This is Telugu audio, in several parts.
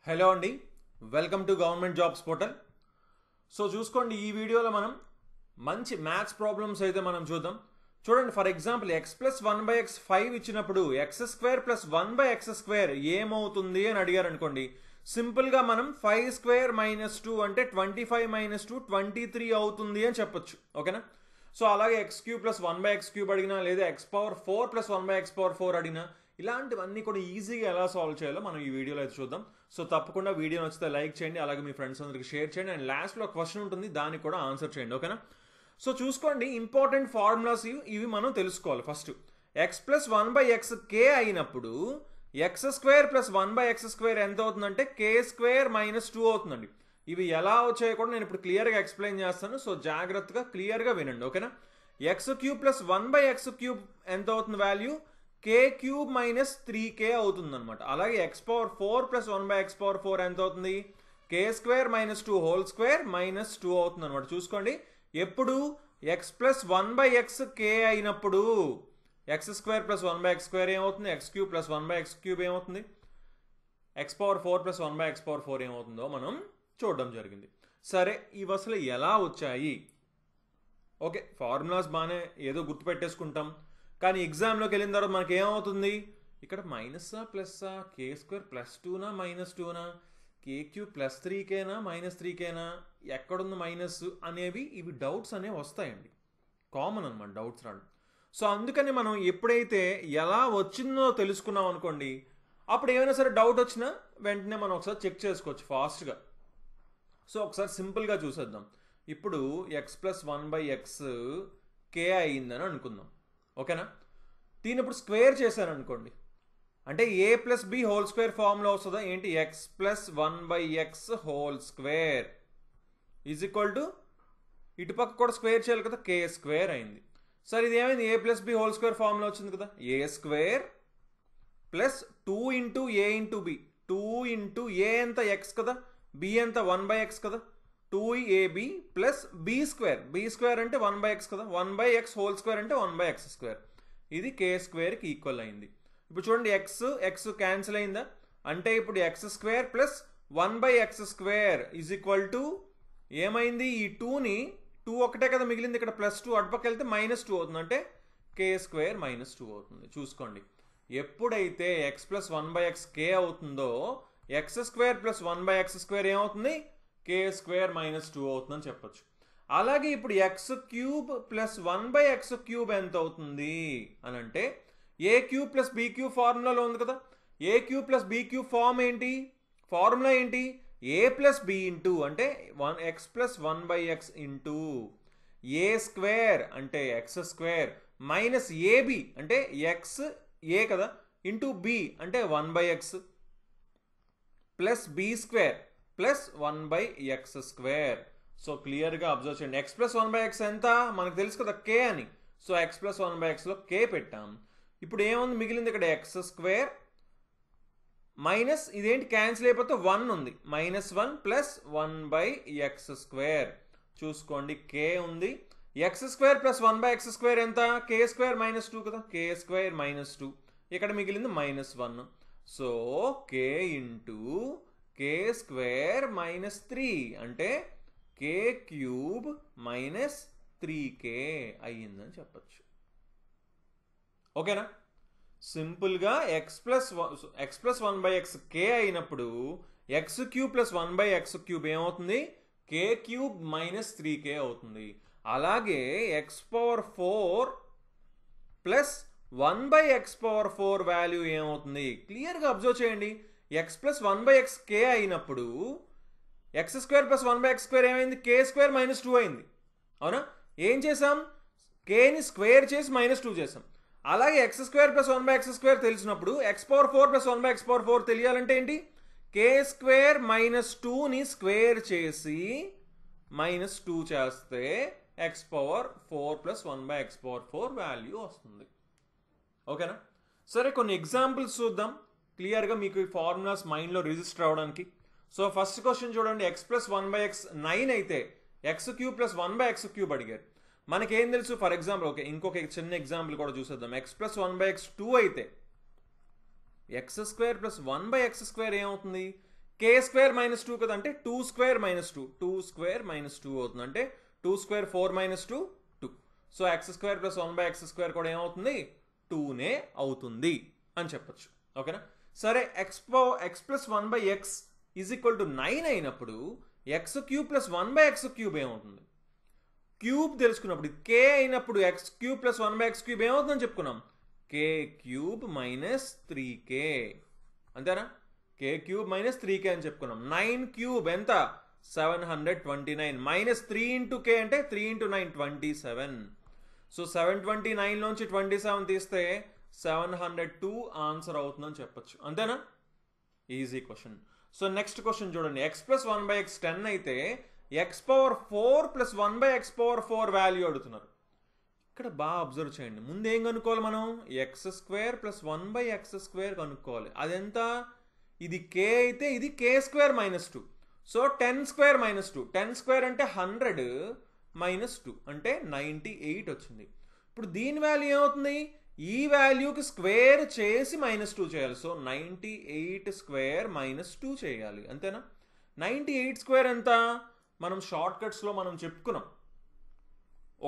హలో అండి, welcome to government jobs portal. So చూసుకోండి, ఈ వీడియోలో మనం మంచి మ్యాథ్స్ ప్రాబ్లమ్స్ అయితే మనం చూద్దాం. చూడండి, for example X plus 1/x 5 ఇచ్చినప్పుడు X square plus 1/x square ఏమవుతుంది అని అడిగారు అనుకోండి. సింపుల్గా మనం 5 స్క్వేర్ మైనస్ 2 అంటే 25 మైనస్ 2 23 అవుతుంది అని చెప్పొచ్చు. ఓకేనా? సో అలాగే X cube plus 1/x cube అడిగినా, లేదా X power 4 plus 1/x power 4 అడిగినా, ఇలాంటివన్నీ కూడా ఈజీగా ఎలా సాల్వ్ చేయాలో మనం ఈ వీడియోలో అయితే చూద్దాం. సో తప్పకుండా వీడియో నచ్చితే లైక్ చేయండి, అలాగే మీ ఫ్రెండ్స్ అందరికి షేర్ చేయండి, అండ్ లాస్ట్లో క్వశ్చన్ ఉంటుంది, దానికి కూడా ఆన్సర్ చేయండి. ఓకేనా? సో చూసుకోండి, ఇంపార్టెంట్ ఫార్ములాస్ ఇవి మనం తెలుసుకోవాలి. First X plus 1/x K అయినప్పుడు x square plus 1/x square ఎంత అవుతుందంటే కే స్క్వేర్ మైనస్ 2 అవుతుందండి. ఇవి ఎలా వచ్చాయో కూడా నేను ఇప్పుడు క్లియర్గా ఎక్స్ప్లెయిన్ చేస్తాను. సో జాగ్రత్తగా క్లియర్గా వినండి. ఓకేనా? X cube plus 1/x cube ఎంత అవుతుంది వాల్యూ? కే క్యూబ్ మైనస్ 3k అవుతుంది అనమాట. అలాగే x power 4 plus 1/x power 4 ఎంత అవుతుంది? K square minus 2 whole square minus 2 అవుతుంది అనమాట. చూసుకోండి, ఎప్పుడు ఎక్స్ ప్లస్ 1/x కే అయినప్పుడు x square plus 1/x square ఏమవుతుంది? X cube plus 1/x cube ఏమవుతుంది? X power 4 plus 1/x power 4 ఏమవుతుందో మనం చూడడం జరిగింది. సరే, ఇవి అసలు ఎలా వచ్చాయి? ఓకే, ఫార్ములాస్ బాగానే ఏదో గుర్తుపెట్టేసుకుంటాం, కానీ ఎగ్జామ్లోకి వెళ్ళిన తర్వాత మనకి ఏమవుతుంది? ఇక్కడ మైనస్సా ప్లస్సా, కే స్క్వేర్ ప్లస్ 2నా మైనస్ 2నా, కే క్యూబ్ ప్లస్ 3కేనా మైనస్ 3కేనా, ఎక్కడుంది మైనస్ అనేవి, ఇవి డౌట్స్ అనేవి వస్తాయండి. కామన్ అనమాట డౌట్స్ రావడం. సో అందుకని మనం ఎప్పుడైతే ఎలా వచ్చిందో తెలుసుకున్నాం అనుకోండి, అప్పుడు ఏమైనా సరే డౌట్ వచ్చినా వెంటనే మనం ఒకసారి చెక్ చేసుకోవచ్చు ఫాస్ట్గా. సో ఒకసారి సింపుల్గా చూసేద్దాం. ఇప్పుడు ఎక్స్ ప్లస్ 1/x కే అయ్యిందని అనుకుందాం. ఓకేనా? దీని ఇప్పుడు స్క్వేర్ చేశాను అనుకోండి, అంటే a plus b whole square formula వస్తుందా ఏంటి? X plus 1/x whole square is equal to, ఇటుపక్క కూడా స్క్వేర్ చేయాలి కదా, కే స్క్వేర్ అయింది. సరే, ఇది ఏమైంది? A plus b whole square formula వచ్చింది కదా, a square plus 2 into a into b. 2 into a ఎంత? ఎక్స్ కదా, బి ఎంత? 1/x కదా, 2ab plus b square. B square అంటే 1/x కదా, 1/x హోల్ స్క్వేర్ అంటే 1/x స్క్వేర్. ఇది కే స్క్వేర్కి ఈక్వల్ అయింది. ఇప్పుడు చూడండి, ఎక్స్ క్యాన్సిల్ అయిందా? అంటే ఇప్పుడు X square plus 1/x square is equal to ఏమైంది? ఈ 2ని 2 ఒకటే కదా మిగిలింది, ఇక్కడ ప్లస్ 2 అటుపక్క వెళ్తే మైనస్ 2 అవుతుంది, అంటే కే స్క్వేర్ మైనస్ 2 అవుతుంది. చూసుకోండి, ఎప్పుడైతే ఎక్స్ ప్లస్ 1/x కే అవుతుందో X square plus 1/x square ఏమవుతుంది? కే స్క్వేర్ మైనస్ 2 అవుతుందని చెప్పొచ్చు. అలాగే ఇప్పుడు X cube plus 1/x cube ఎంత అవుతుంది అని అంటే, a cube plus b cube ఫార్ములాలో ఉంది కదా, a cube plus b cube formula ఏంటి? ఏ ప్లస్ బి ఇంటూ అంటే x plus 1/x into a square అంటే ఎక్స్ స్క్వేర్ మైనస్ ఏబి అంటే ఎక్స్ ఏ కదా, ఇంటూ బి అంటే 1/x plus b square plus 1/x square. So క్లియర్గా అబ్జర్వ్ చేయండి, ఎక్స్ ప్లస్ 1/x ఎంత మనకు తెలుసు కదా, కే అని. సో ఎక్స్ ప్లస్ 1/xలో కే పెట్టాం. ఇప్పుడు ఏముంది మిగిలింది? ఇక్కడ ఎక్స్ స్క్వేర్ మైనస్ ఇదేంటి క్యాన్సిల్ అయిపోతే 1 ఉంది, -1 ప్లస్ 1/x స్క్వేర్. చూసుకోండి, కే ఉంది. X square plus 1/x square ఎంత? కే స్క్వేర్ మైనస్ 2 కదా, కే స్క్వేర్ మైనస్ 2. ఇక్కడ మిగిలింది -1. సో కే ఇంటూ కే స్క్వేర్ మైనస్ 3 అంటే కే క్యూబ్ మైనస్ 3k అయ్యిందని చెప్పచ్చు. ఓకేనా? సింపుల్గా ఎక్స్ ప్లస్ 1/x కే అయినప్పుడు X cube plus 1/x cube ఏమవుతుంది? కే క్యూబ్ మైనస్ 3k అవుతుంది. అలాగే x power 4 plus 1/x power 4 value ఏమవుతుంది? క్లియర్గా అబ్జర్వ్ చేయండి, ఎక్స్ ప్లస్ 1/x కే అయినప్పుడు x square plus 1/x square ఏమైంది? కే స్క్వేర్ మైనస్ 2 అయింది. అవునా? ఏం చేసాం? కేని స్క్వేర్ చేసి -2 చేసాం. అలాగే x square plus 1/x square తెలిసినప్పుడు x power 4 plus 1/x power 4 తెలియాలంటే ఏంటి? కే స్క్వేర్ -2ని స్క్వేర్ చేసి -2 చేస్తే X power 4 plus 1/x power 4 value వస్తుంది. ఓకేనా? సరే, కొన్ని ఎగ్జాంపుల్స్ చూద్దాం క్లియర్గా మీకు ఈ ఫార్ములాస్ మైండ్లో రిజిస్టర్ అవడానికి. సో ఫస్ట్ క్వశ్చన్ చూడండి, ఎక్స్ ప్లస్ 1/x 9 అయితే x cube plus 1/x cube అడిగారు. మనకేం తెలుసు? ఫర్ ఎగ్జాంపుల్ ఇంకొక చిన్న ఎగ్జాంపుల్ కూడా చూసేద్దాం. ఎక్స్ ప్లస్ 1/x 2 అయితే X square plus 1/x square ఏమవుతుంది? కే స్క్వేర్ మైనస్ 2 కదా, అంటే 2 స్క్వేర్ మైనస్ 2, 2 స్క్వేర్ మైనస్ 2 అవుతుంది, అంటే 2 square 4 minus 2 2. So X square plus 1/x square కూడా ఏమవుతుంది, 2నే అవుతుంది అని చెప్పొచ్చు. ఓకేనా. సరే X plus 1/x is equal to 9 అయినప్పుడు X cube plus 1/x cube ఏమవుతుంది, క్యూబ్ తెలుసుకున్నప్పుడు కే అయినప్పుడు X cube plus 1/x cube ఏమవుతుందని చెప్పుకున్నాం, కే క్యూబ్ మైనస్ 3k, అంతేనా, కే క్యూబ్ మైనస్ 3k అని చెప్పుకున్నాం. 9 క్యూబ్ ఎంత, 729, మైనస్ 3 ఇంటూ కే అంటే 3 ఇంటూ 9 27. సో 729 నుంచి 27 తీస్తే 702 ఆన్సర్ అవుతుందని చెప్పొచ్చు, అంతేనా. Easy question. So next question చూడండి, ఎక్స్ ప్లస్ 1/x 10 అయితే X power 4 plus 1/x power 4 value అడుగుతున్నారు. ఇక్కడ బాగా అబ్జర్వ్ చేయండి, ముందు ఏం కనుక్కోవాలి మనం, X square plus 1/x square కనుక్కోవాలి. అదెంత, ఇది కే అయితే ఇది K square minus 2, so 10 square minus 2, 10 square అంటే 100 మైనస్ 2 అంటే 98 వచ్చింది. ఇప్పుడు దీని వాల్యూ ఏమవుతుంది, ఈ వాల్యూకి స్క్వేర్ చేసి మైనస్ 2 చేయాలి. సో 98 స్క్వేర్ మైనస్ 2 చేయాలి, అంతేనా. 98 స్క్వేర్ ఎంత, మనం షార్ట్ కట్స్లో మనం చెప్పుకున్నాం.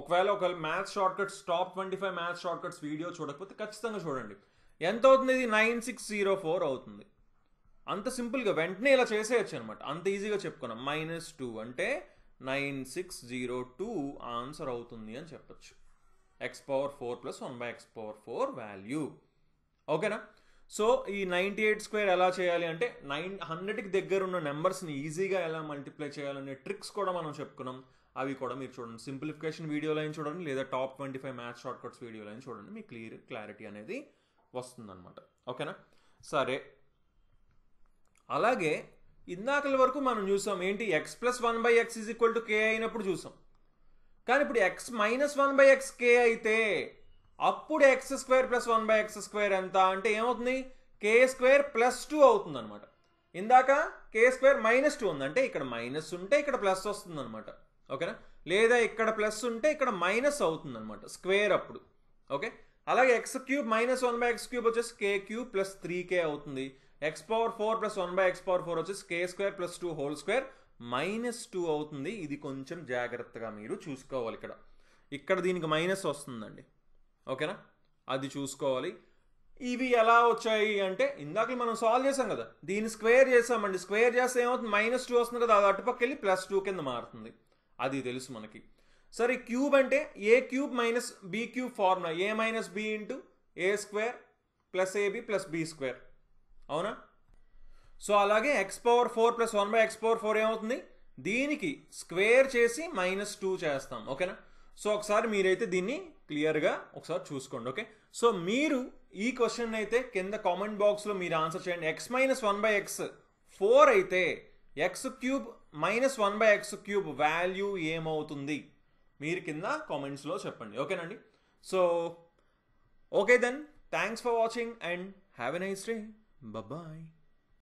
ఒకవేళ maths short cuts top 25 maths short cuts video చూడకపోతే ఖచ్చితంగా చూడండి. ఎంత అవుతుంది, ఇది 9604 అవుతుంది. అంత సింపుల్గా వెంటనే ఇలా చేసేయచ్చు అనమాట, అంత ఈజీగా చెప్పుకున్నాం. -2 అంటే 9602 ఆన్సర్ అవుతుంది అని చెప్పచ్చు, X power 4 plus 1/x power 4 value. ఓకేనా. సో ఈ 98 స్క్వేర్ ఎలా చేయాలి అంటే 100కి దగ్గర ఉన్న నెంబర్స్ని ఈజీగా ఎలా మల్టిప్లై చేయాలనే ట్రిక్స్ కూడా మనం చెప్పుకున్నాం. అవి కూడా మీరు చూడండి, సింప్లిఫికేషన్ వీడియోలో అయినా చూడండి, లేదా టాప్ 25 మ్యాథ్స్ షార్ట్ కట్స్ వీడియోలో అయినా చూడండి, మీకు క్లారిటీ అనేది వస్తుందన్నమాట. ఓకేనా. సరే, అలాగే ఇందాకల వరకు మనం చూసాం ఏంటి, x plus 1/x is equal to K అయినప్పుడు చూసాం. కానీ ఇప్పుడు ఎక్స్ మైనస్ 1/x కే అయితే అప్పుడు X square plus 1/x square ఎంత అంటే ఏమవుతుంది, కే స్క్వేర్ ప్లస్ 2 అవుతుంది అనమాట. ఇందాక కే స్క్వేర్ మైనస్ 2 ఉంది, అంటే ఇక్కడ మైనస్ ఉంటే ఇక్కడ ప్లస్ వస్తుంది అనమాట. ఓకేనా. లేదా ఇక్కడ ప్లస్ ఉంటే ఇక్కడ మైనస్ అవుతుంది అనమాట స్క్వేర్ అప్పుడు. ఓకే. అలాగే X cube minus 1/x cube వచ్చేసి కే క్యూబ్ ప్లస్ 3k అవుతుంది. X power 4 plus 1/x power 4 వచ్చేసి k square plus 2 whole square -2 అవుతుంది. ఇది కొంచెం జాగ్రత్తగా మీరు చూసుకోవాలి. ఇక్కడ దీనికి మైనస్ వస్తుందండి. ఓకేనా, అది చూసుకోవాలి. ఇవి ఎలా వచ్చాయి అంటే ఇందాక మనం సాల్వ్ చేసాం కదా, దీన్ని స్క్వేర్ చేసామండి. స్క్వేర్ చేస్తే ఏమవుతుంది, -2 వస్తుంది కదా, అది అటుపక్క వెళ్ళి +2 కింద మారుతుంది. అది తెలుసు మనకి. సరే, క్యూబ్ అంటే a cube minus b cube formula, a minus b into a square plus ab plus b square, అవునా. సో అలాగే x power 4 plus 1/x power 4 ఏమవుతుంది, దీనికి స్క్వేర్ చేసి -2 చేస్తాం. ఓకేనా. సో ఒకసారి మీరైతే దీన్ని క్లియర్గా ఒకసారి చూసుకోండి. ఓకే. సో మీరు ఈ క్వశ్చన్ అయితే కింద కామెంట్ బాక్స్లో మీరు ఆన్సర్ చేయండి. ఎక్స్ మైనస్ 1/x 4 అయితే x cube minus 1/x cube value ఏమవుతుంది మీరు కింద కామెంట్స్లో చెప్పండి. ఓకేనండి. So okay then, thanks for watching and have a nice day. Bye.